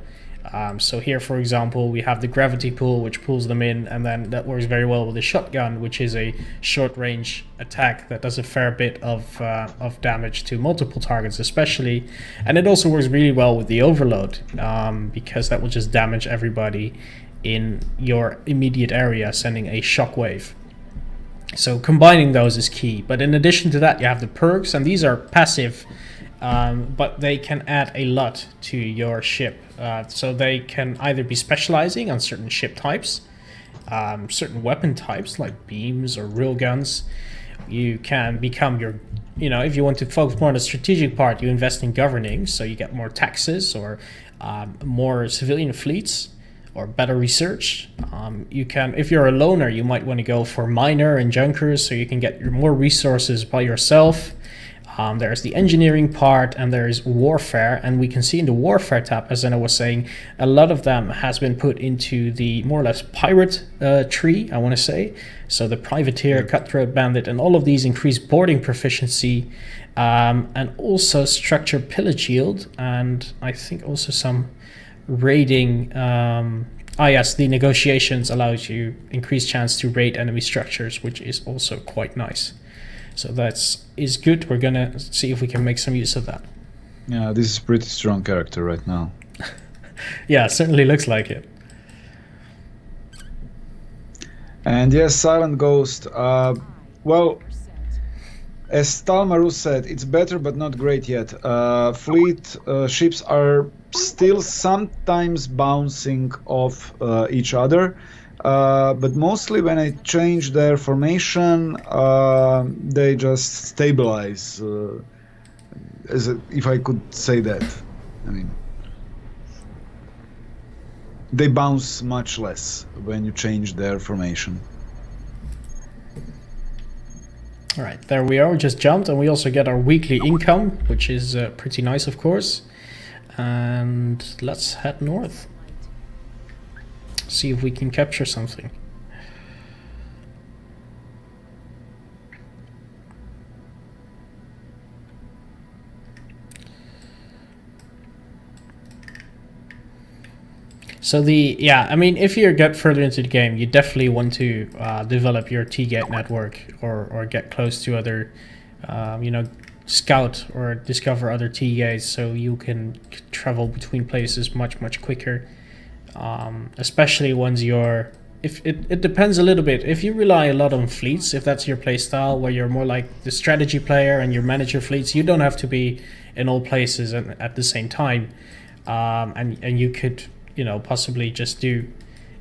So here, for example, we have the gravity pull, which pulls them in, and then that works very well with the shotgun, which is a short-range attack that does a fair bit of damage to multiple targets, especially. And it also works really well with the overload, because that will just damage everybody in your immediate area, sending a shockwave. So combining those is key. But in addition to that, you have the perks, and these are passive. But they can add a lot to your ship. So they can either be specializing on certain ship types, certain weapon types like beams or rail guns. You can become if you want to focus more on the strategic part, you invest in governing, so you get more taxes or more civilian fleets or better research. You can, if you're a loner, you might want to go for miner and junkers, so you can get more resources by yourself. There's the engineering part, and there's warfare, and we can see in the warfare tab, as Anna was saying, a lot of them has been put into the more or less pirate tree, I want to say. So the privateer, cutthroat, bandit, and all of these increase boarding proficiency, and also structure pillage yield, and I think also some raiding. Yes, the negotiations allows you increased chance to raid enemy structures, which is also quite nice. So is good. We're gonna see if we can make some use of that. Yeah, this is a pretty strong character right now. Yeah, it certainly looks like it. And yes, Silent Ghost. Well, as Talmaru said, it's better but not great yet. Fleet ships are still sometimes bouncing off each other. But mostly when I change their formation, they just stabilize, if I could say that. I mean, they bounce much less when you change their formation. All right, there we are. We just jumped, and we also get our weekly income, which is pretty nice, of course. And let's head north. See if we can capture something. So I mean, if you get further into the game, you definitely want to develop your T-gate network or get close to other, scout or discover other T-gates, so you can travel between places much quicker. Especially once it depends a little bit. If you rely a lot on fleets, if that's your play style, where you're more like the strategy player and you manage your fleets, you don't have to be in all places at the same time, and you could possibly just do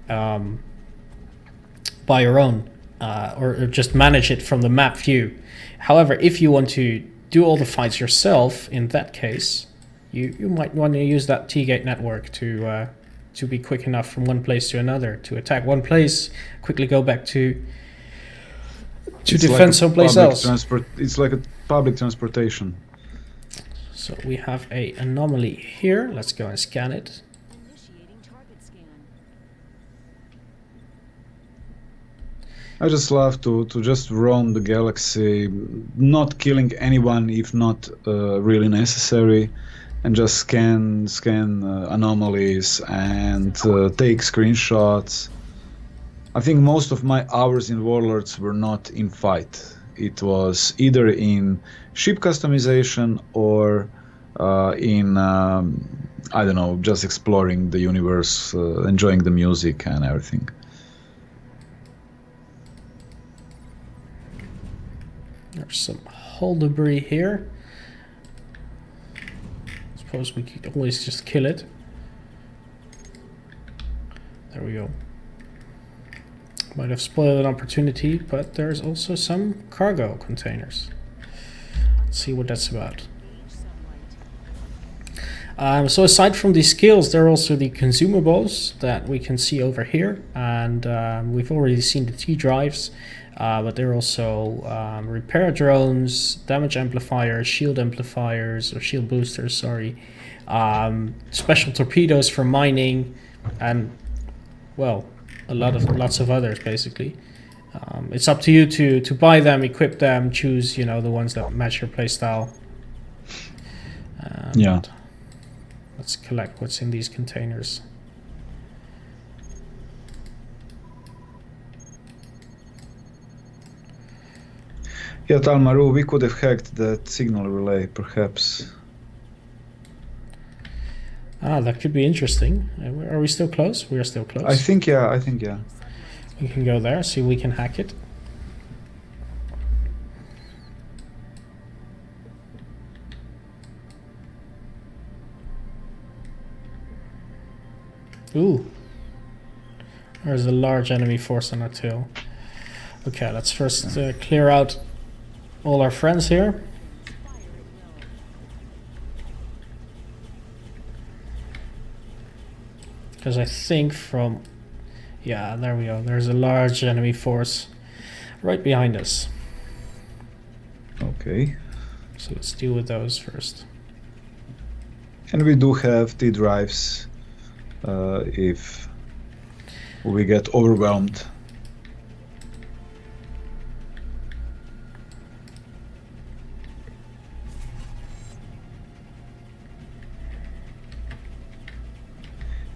by your own, or just manage it from the map view. However, if you want to do all the fights yourself, in that case you might want to use that T-gate network to to be quick enough from one place to another, to attack one place, quickly go back to defend like someplace else. It's like a public transportation. So we have a anomaly here. Let's go and scan it. Initiating target scan. I just love to just roam the galaxy, not killing anyone if not really necessary, and just scan anomalies and take screenshots. I think most of my hours in Warlords were not in fight. It was either in ship customization or in I don't know, just exploring the universe, enjoying the music and everything. There's some hull debris here. Suppose we could always just kill it. There we go. Might have spoiled an opportunity, but there's also some cargo containers. Let's see what that's about. So aside from the skills, there are also the consumables that we can see over here, and we've already seen the T drives, but there are also repair drones, damage amplifiers, shield amplifiers, or shield boosters, sorry, special torpedoes for mining, and well, lots of others basically. It's up to you to buy them, equip them, choose the ones that match your playstyle. Yeah. Let's collect what's in these containers. Yeah, Talmaru, we could have hacked that signal relay, perhaps. That could be interesting. Are we still close? We are still close. I think yeah. We can go there, see if we can hack it. Ooh. There's a large enemy force on our tail. Okay, let's first clear out all our friends here. Because I think from... Yeah, there we go. There's a large enemy force right behind us. Okay. So let's deal with those first. And we do have T drives if we get overwhelmed.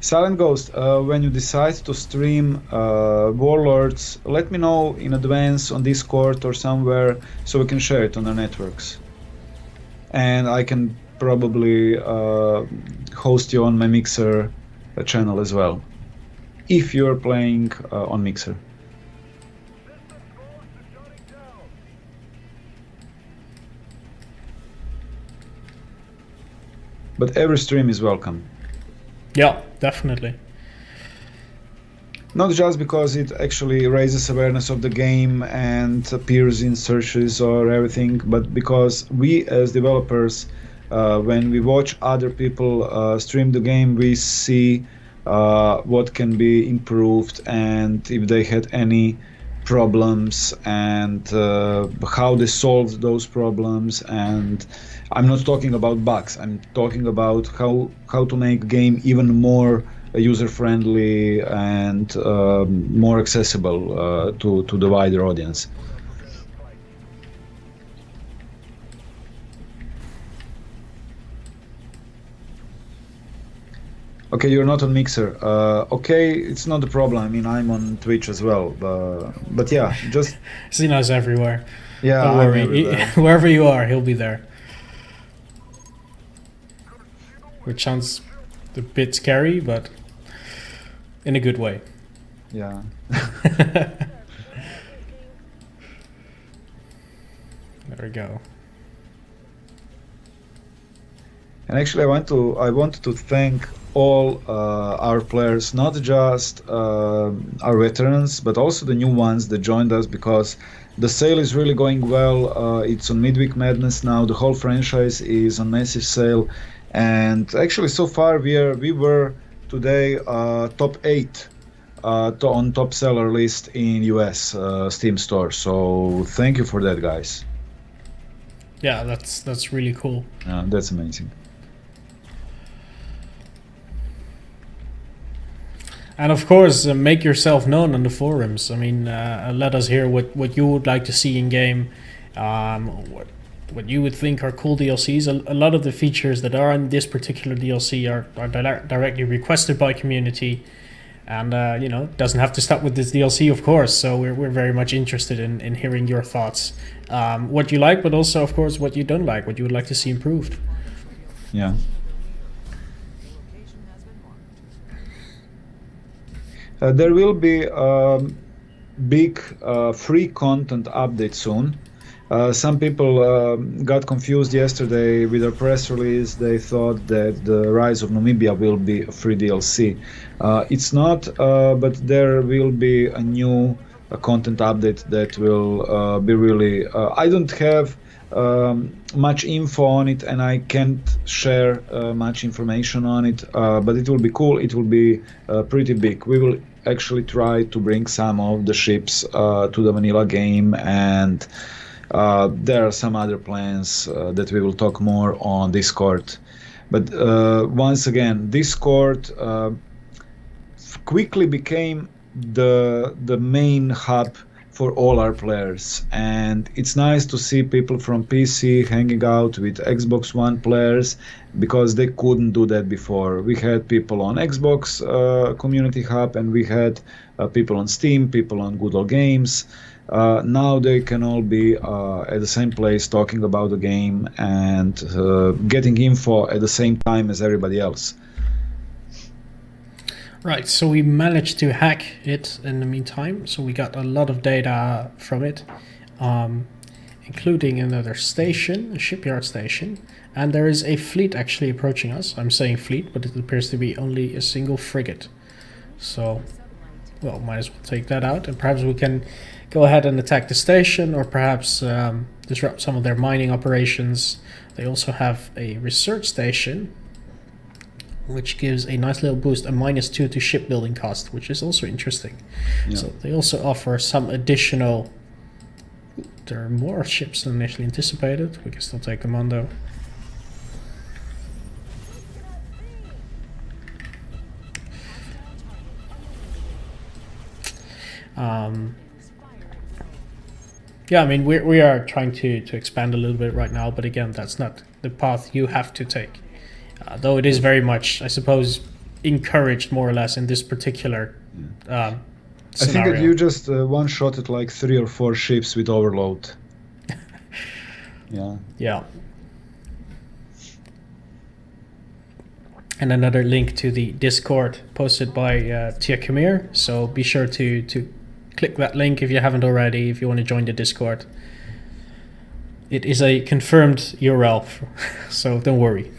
Silent Ghost, when you decide to stream Warlords, let me know in advance on Discord or somewhere so we can share it on our networks. And I can probably host you on my Mixer channel as well, if you're playing on Mixer. But every stream is welcome. Yeah, definitely. Not just because it actually raises awareness of the game and appears in searches or everything, but because we as developers, when we watch other people stream the game, we see what can be improved and if they had any problems and how they solved those problems. And I'm not talking about bugs, I'm talking about how to make game even more user-friendly and more accessible to the wider audience. Okay, you're not on Mixer. Okay, it's not a problem. I mean, I'm on Twitch as well. But yeah, just... Xeno's everywhere. Yeah, don't worry. Wherever you are, he'll be there. Which sounds a bit scary, but in a good way. Yeah. There we go. And actually, I wanted to thank all our players, not just our veterans, but also the new ones that joined us, because the sale is really going well. It's on Midweek Madness now. The whole franchise is on massive sale, and actually so far we were today top 8 on top seller list in US Steam store. So thank you for that, guys. Yeah, that's really cool. That's amazing. And of course, make yourself known on the forums. I mean, let us hear what you would like to see in game, what you would think are cool DLCs. A lot of the features that are in this particular DLC are directly requested by community, and doesn't have to stop with this DLC, of course. So we're very much interested in hearing your thoughts, what you like, but also, of course, what you don't like, what you would like to see improved. Yeah. There will be big free content update soon. Some people got confused yesterday with a press release. They thought that the Rise of Numibia will be a free DLC. It's not, but there will be a new content update that will be really... I don't have much info on it, and I can't share much information on it, but it will be cool. It will be pretty big. We will actually try to bring some of the ships to the vanilla game, and there are some other plans that we will talk more on Discord. But once again, Discord quickly became the main hub for all our players, and it's nice to see people from PC hanging out with Xbox One players, because they couldn't do that before. We had people on Xbox Community Hub, and we had people on Steam, people on Good Old Games. Now they can all be at the same place talking about the game and getting info at the same time as everybody else. Right, so we managed to hack it in the meantime, so we got a lot of data from it, including another station, a shipyard station, and there is a fleet actually approaching us. I'm saying fleet, but it appears to be only a single frigate. So, well, might as well take that out, and perhaps we can go ahead and attack the station, or perhaps disrupt some of their mining operations. They also have a research station, which gives a nice little boost, a -2 to shipbuilding cost, which is also interesting. Yeah. So they also offer some additional... There are more ships than initially anticipated. We can still take them on, though. Yeah, I mean, we are trying to expand a little bit right now, but again, that's not the path you have to take. Though it is very much, I suppose, encouraged more or less in this particular scenario. I think that you just one-shotted like 3 or 4 ships with overload. Yeah. Yeah. And another link to the Discord posted by Tia Kamir. So be sure to click that link if you haven't already, if you want to join the Discord. It is a confirmed URL, so don't worry.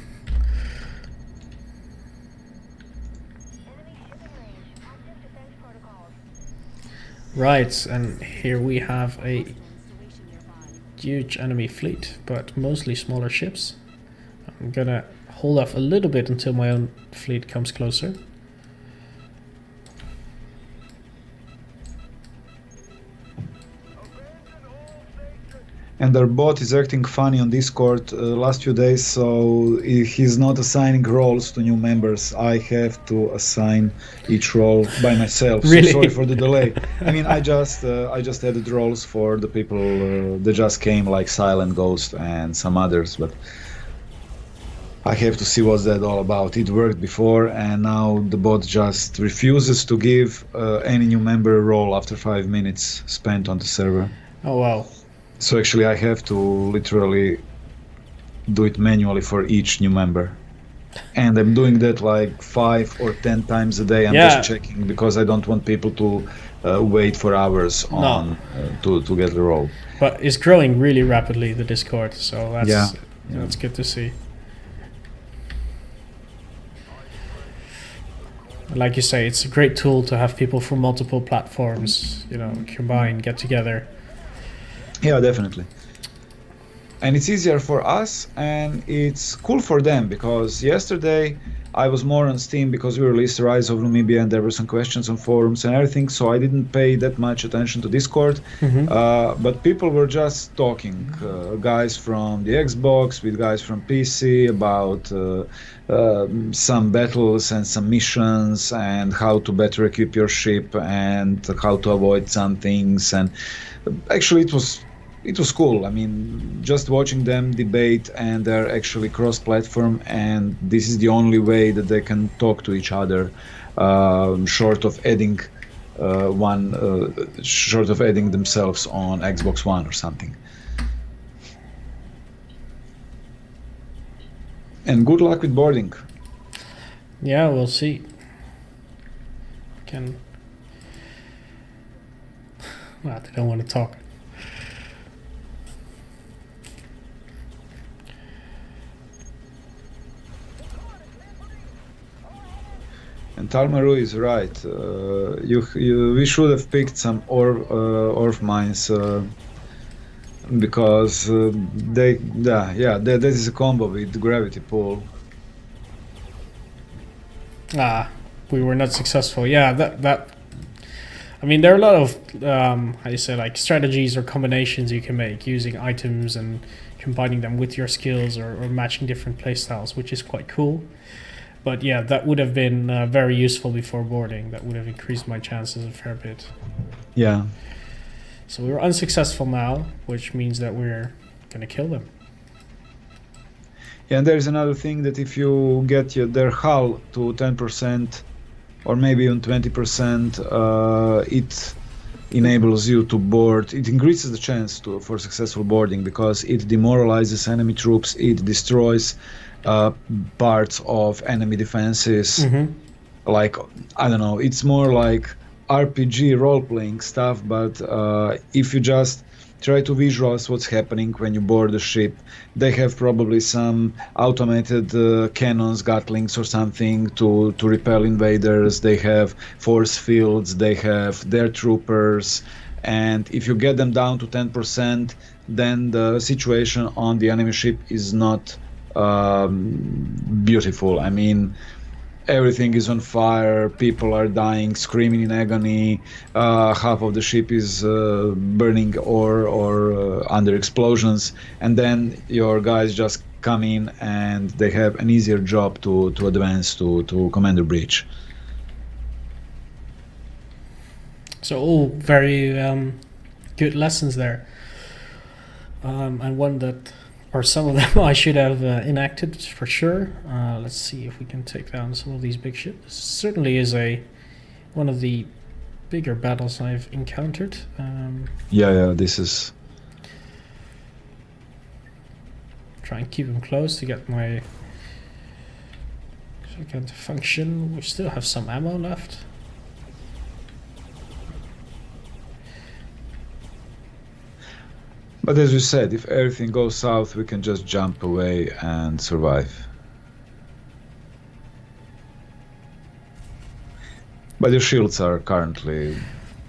Right, and here we have a huge enemy fleet, but mostly smaller ships. I'm gonna hold off a little bit until my own fleet comes closer. And our bot is acting funny on Discord last few days, so he's not assigning roles to new members. I have to assign each role by myself. Really? So sorry for the delay. I mean, I just added roles for the people that just came, like Silent Ghost and some others, but I have to see what's that all about. It worked before, and now the bot just refuses to give any new member a role after 5 minutes spent on the server. Oh wow. So actually I have to literally do it manually for each new member. And I'm doing that like 5 or 10 times a day. I'm just checking, because I don't want people to wait for hours on to get the role. But it's growing really rapidly, the Discord, so that's good to see. Like you say, it's a great tool to have people from multiple platforms, combine, get together. Yeah, definitely. And it's easier for us, and it's cool for them, because yesterday I was more on Steam because we released Rise of Numibia and there were some questions on forums and everything, so I didn't pay that much attention to Discord. But people were just talking, guys from the Xbox with guys from PC about some battles and some missions and how to better equip your ship and how to avoid some things. And actually it was cool. I mean, just watching them debate, and they're actually cross-platform, and this is the only way that they can talk to each other, short of adding themselves on Xbox One or something. And good luck with boarding. Yeah, we'll see. Can. Well, they don't want to talk. And Talmaru is right. We should have picked some orf mines because that is a combo with gravity pull. We were not successful. Yeah, that. I mean, there are a lot of how you say, like, strategies or combinations you can make using items and combining them with your skills or matching different playstyles, which is quite cool. But yeah, that would have been very useful before boarding. That would have increased my chances a fair bit. Yeah. So we were unsuccessful now, which means that we're going to kill them. Yeah, and there's another thing that if you get their hull to 10% or maybe even 20%, it enables you to board. It increases the chance for successful boarding because it demoralizes enemy troops, it destroys parts of enemy defenses. Like, I don't know, it's more like RPG role-playing stuff, but if you just try to visualize what's happening when you board the ship, they have probably some automated cannons, gatlings or something to repel invaders. They have force fields, they have their troopers, and if you get them down to 10%, then the situation on the enemy ship is not beautiful. I mean, everything is on fire, people are dying, screaming in agony, half of the ship is burning or under explosions, and then your guys just come in and they have an easier job to advance to Commander Breach. So all very good lessons there. And one that, or some of them I should have enacted for sure. Let's see if we can take down some of these big ships. This certainly is one of the bigger battles I've encountered. Yeah, this is... Try and keep them close to get my shotgun to function. We still have some ammo left. But as you said, if everything goes south, we can just jump away and survive. But your shields are currently...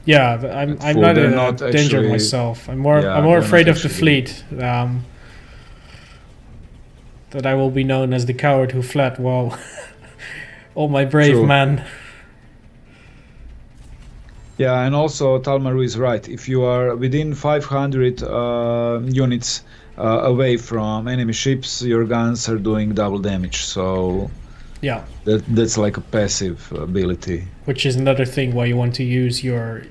Yeah, I'm not in danger actually, myself. I'm more afraid of the fleet. That I will be known as the coward who fled while all my brave men. Yeah, and also Talmaru is right. If you are within 500 units away from enemy ships, your guns are doing double damage. So yeah, that's like a passive ability. Which is another thing why you want to use your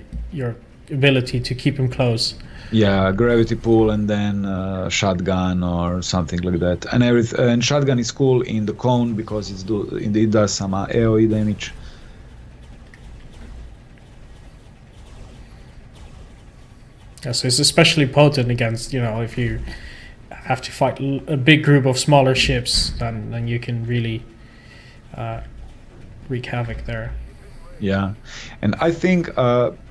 ability to keep them close. Yeah, gravity pull and then shotgun or something like that. And shotgun is cool in the cone because it does some AoE damage. Yeah, so it's especially potent against, if you have to fight a big group of smaller ships, then you can really wreak havoc there. Yeah, and I think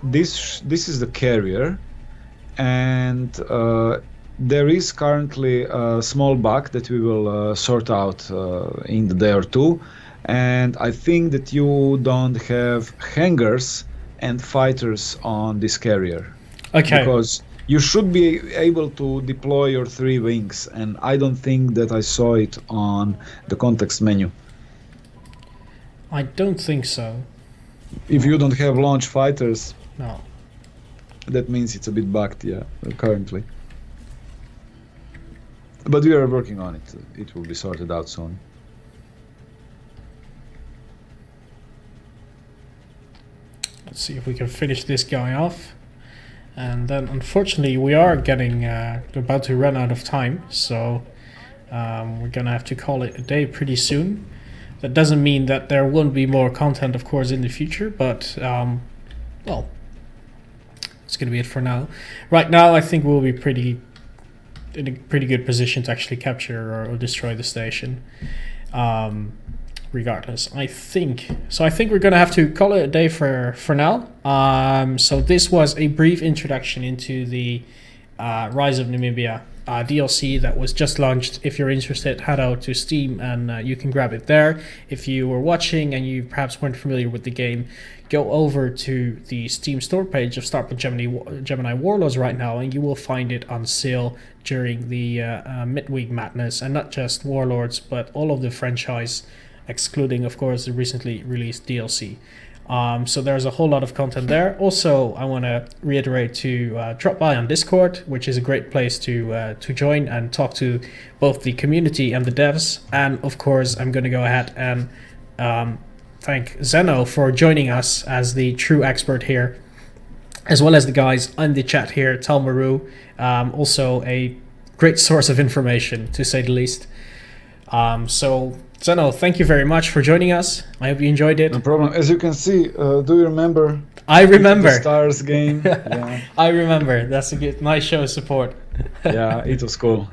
this is the carrier, and there is currently a small bug that we will sort out in the day or two, and I think that you don't have hangars and fighters on this carrier. Okay. Because you should be able to deploy your 3 wings, and I don't think that I saw it on the context menu. I don't think so. If you don't have launch fighters, No. that means it's a bit bugged, yeah, currently. But we are working on it. It will be sorted out soon. Let's see if we can finish this guy off. And then, unfortunately, we are getting about to run out of time, so we're gonna have to call it a day pretty soon. That doesn't mean that there won't be more content, of course, in the future, but well, it's gonna be it for now. Right now, I think we'll be in a pretty good position to actually capture or destroy the station. Regardless, I think we're gonna have to call it a day for now. So this was a brief introduction into the Rise of Numibia DLC that was just launched. If you're interested, head out to Steam and you can grab it there. If you were watching and you perhaps weren't familiar with the game, go over to the Steam store page of Starpoint Gemini Warlords right now, and you will find it on sale during the midweek madness, and not just Warlords, but all of the franchise, excluding, of course, the recently released DLC. So there's a whole lot of content there. Also, I want to reiterate to drop by on Discord, which is a great place to join and talk to both the community and the devs. And of course, I'm going to go ahead and thank Zeno for joining us as the true expert here, as well as the guys in the chat here, Talmaru, also a great source of information, to say the least. So Zeno, thank you very much for joining us. I hope you enjoyed it. No problem. As you can see, do you remember? I remember. The Stars game. Yeah. I remember. That's a good, nice show of support. Yeah, it was cool.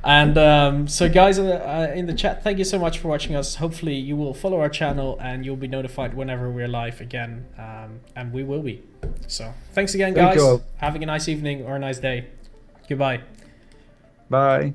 And so guys in the chat, thank you so much for watching us. Hopefully you will follow our channel and you'll be notified whenever we're live again. And we will be. So thanks again, guys. Thank you all. Having a nice evening or a nice day. Goodbye. Bye.